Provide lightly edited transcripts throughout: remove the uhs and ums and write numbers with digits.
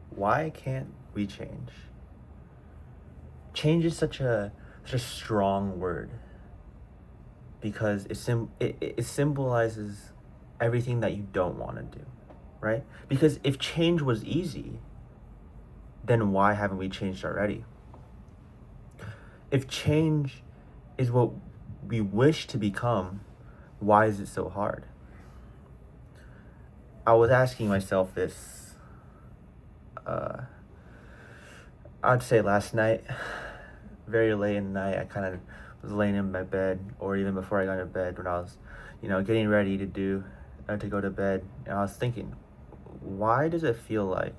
Why can't we change? Change is such a strong word because it symbolizes everything that you don't want to do, right? Because if change was easy, then why haven't we changed already? If change is what we wish to become, why is it so hard? I was asking myself this, uh, I'd say last night, very late in the night. I kind of was laying in my bed, or even before I got into bed, when I was, getting ready to go to bed, and I was thinking, why does it feel like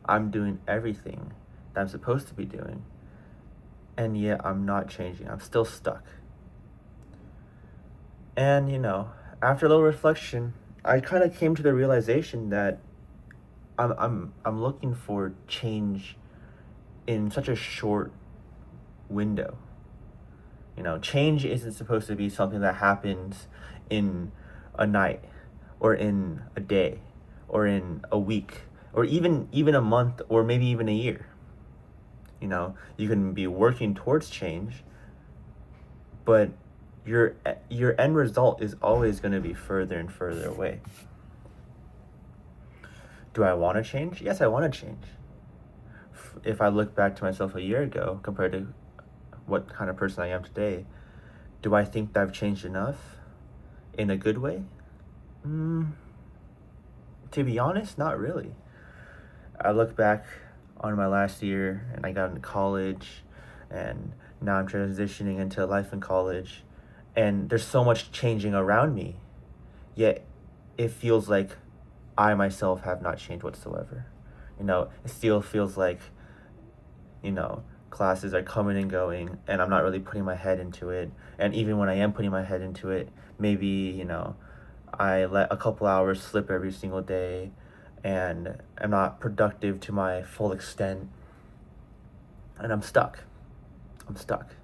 I'm doing everything that I'm supposed to be doing, and yet I'm not changing? I'm still stuck. And after a little reflection, I kind of came to the realization that I'm looking for change in such a short window. Change isn't supposed to be something that happens in a night, or in a day, or in a week, or even a month, or maybe even a year. You can be working towards change, but your end result is always going to be further and further away. Do I want to change? Yes, I want to change. If I look back to myself a year ago compared to what kind of person I am today, do I think that I've changed enough in a good way? To be honest, not really. I look back on my last year, and I got into college, and now I'm transitioning into life in college, and there's so much changing around me, yet it feels like I myself have not changed whatsoever. It still feels like, classes are coming and going, and I'm not really putting my head into it. And even when I am putting my head into it, maybe, I let a couple hours slip every single day, and I'm not productive to my full extent, and I'm stuck. I'm stuck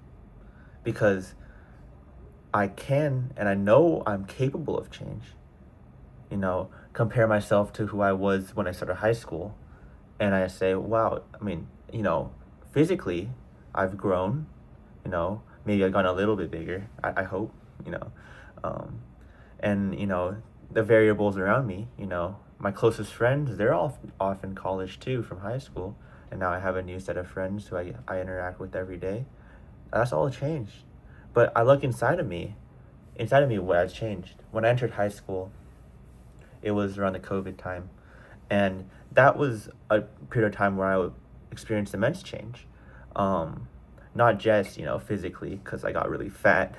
because I can, and I know I'm capable of change. Compare myself to who I was when I started high school, and I say, wow, I mean, physically, I've grown. Maybe I've gotten a little bit bigger. I hope. Um, and the variables around me. My closest friends, they're all off in college too from high school, and now I have a new set of friends who I interact with every day. That's all changed. But I look inside of me, what has changed. When I entered high school, it was around the COVID time, and that was a period of time where I experienced immense change. Um, Not just physically, because I got really fat,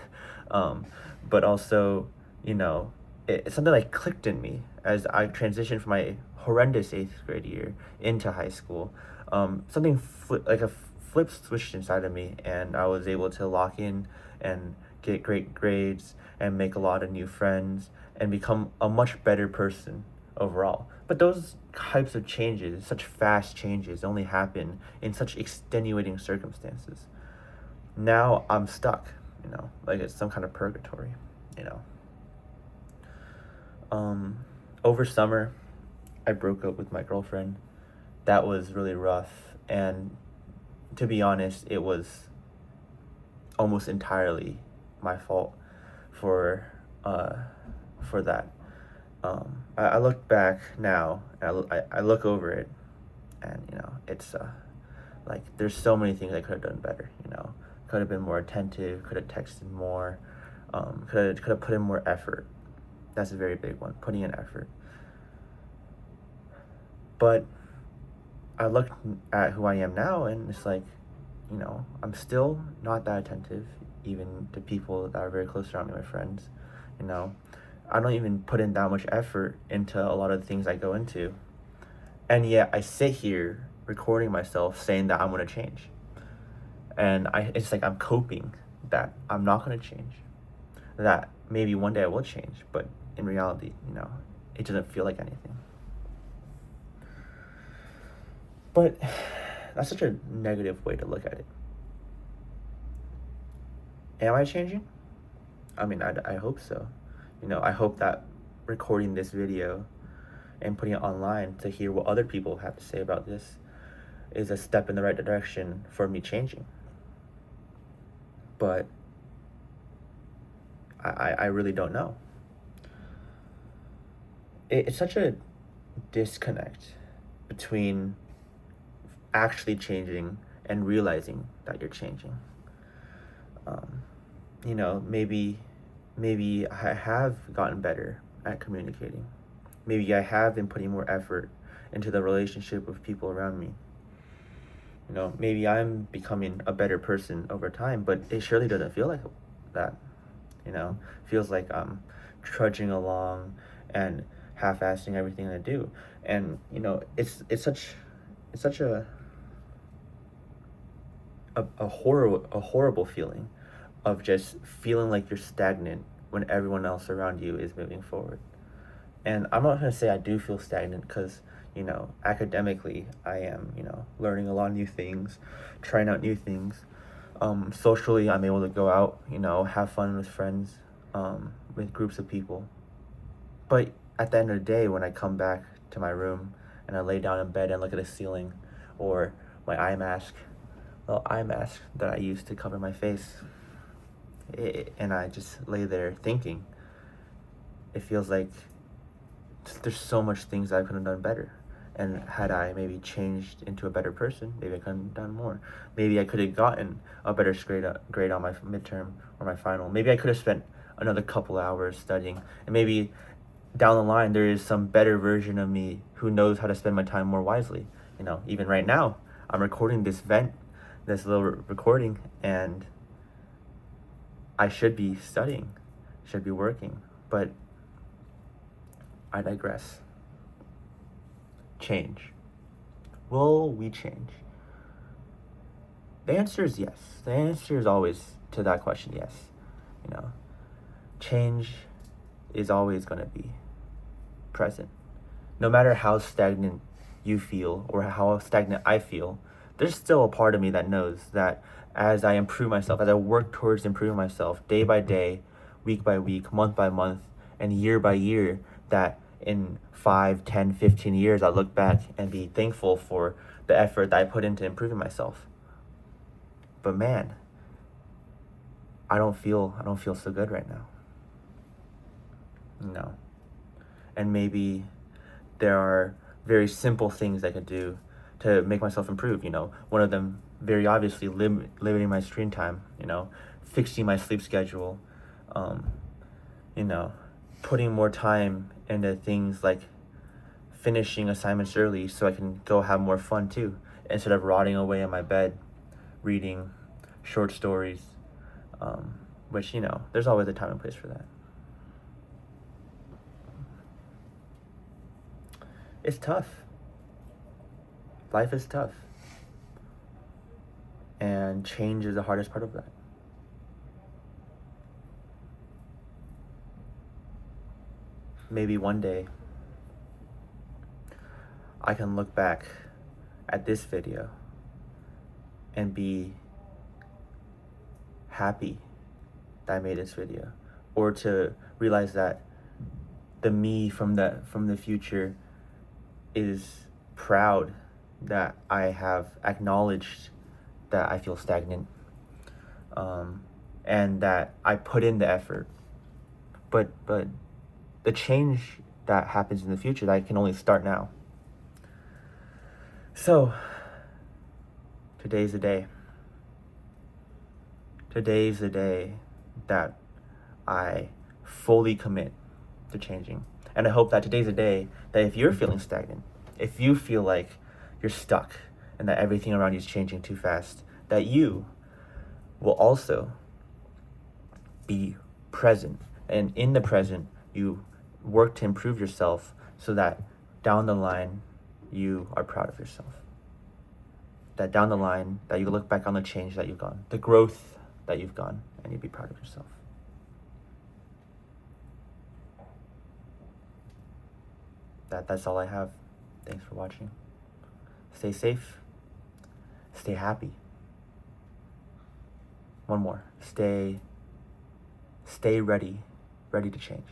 um, but also it's something like clicked in me as I transitioned from my horrendous eighth grade year into high school. Something like a flip switched inside of me, and I was able to lock in and get great grades and make a lot of new friends and become a much better person overall. But those types of changes, such fast changes, only happen in such extenuating circumstances. Now I'm stuck, like it's some kind of purgatory, you know. Um, Over summer, I broke up with my girlfriend. That was really rough, and to be honest, it was almost entirely my fault for uh, for that. I look back now, and I look over it, and it's like there's so many things I could have done better. Could have been more attentive, could have texted more, could have put in more effort. That's a very big one, putting in effort. But I look at who I am now, and it's like, I'm still not that attentive, even to people that are very close around me, my friends. You know, I don't even put in that much effort into a lot of the things I go into, and yet I sit here recording myself saying that I'm gonna change, and it's like I'm coping that I'm not gonna change, that maybe one day I will change, but in reality, it doesn't feel like anything. But that's such a negative way to look at it. Am I changing? I mean, I hope so. I hope that recording this video and putting it online to hear what other people have to say about this is a step in the right direction for me changing. But I really don't know. It's such a disconnect between actually changing and realizing that you're changing. Maybe I have gotten better at communicating. Maybe I have been putting more effort into the relationship with people around me. Maybe I'm becoming a better person over time, but it surely doesn't feel like that. Feels like I'm trudging along and half-assing everything I do. And it's such a horrible feeling of just feeling like you're stagnant when everyone else around you is moving forward. And I'm not going to say I do feel stagnant because, academically, I am, learning a lot of new things, trying out new things. Socially, I'm able to go out, have fun with friends, with groups of people. But at the end of the day, when I come back to my room and I lay down in bed and look at the ceiling or my eye mask that I use to cover my face, and I just lay there thinking, it feels like there's so much things I could have done better. And had I maybe changed into a better person, maybe I could have done more. Maybe I could have gotten a better grade on my midterm or my final. Maybe I could have spent another couple hours studying. And maybe down the line, there is some better version of me who knows how to spend my time more wisely. Even right now, I'm recording this little recording, and I should be studying, should be working, but I digress. Change. Will we change? The answer is yes. The answer is always to that question, yes. Change is always going to be present. No matter how stagnant you feel or how stagnant I feel, there's still a part of me that knows that as I improve myself, as I work towards improving myself day by day, week by week, month by month, and year by year, that in 5, 10, 15 years, I'll look back and be thankful for the effort that I put into improving myself. But man, I don't feel so good right now. No. And maybe there are very simple things I could do to make myself improve. One of them, very obviously, limiting my screen time, fixing my sleep schedule, putting more time into things like finishing assignments early so I can go have more fun too, instead of rotting away in my bed, reading short stories, which, there's always a time and place for that. It's tough. Life is tough. And change is the hardest part of that. Maybe one day I can look back at this video and be happy that I made this video, or to realize that the me from the future is proud that I have acknowledged that I feel stagnant, and that I put in the effort. But the change that happens in the future, that can only start now. So today's the day. Today's the day that I fully commit to changing. And I hope that today's the day that if you're feeling stagnant, if you feel like you're stuck and that everything around you is changing too fast, that you will also be present. And in the present, you work to improve yourself so that down the line, you are proud of yourself. That down the line, that you look back on the change that you've gone, the growth that you've gone, and you'd be proud of yourself. That's all I have. Thanks for watching. Stay safe. Stay happy. One more. Stay ready to change.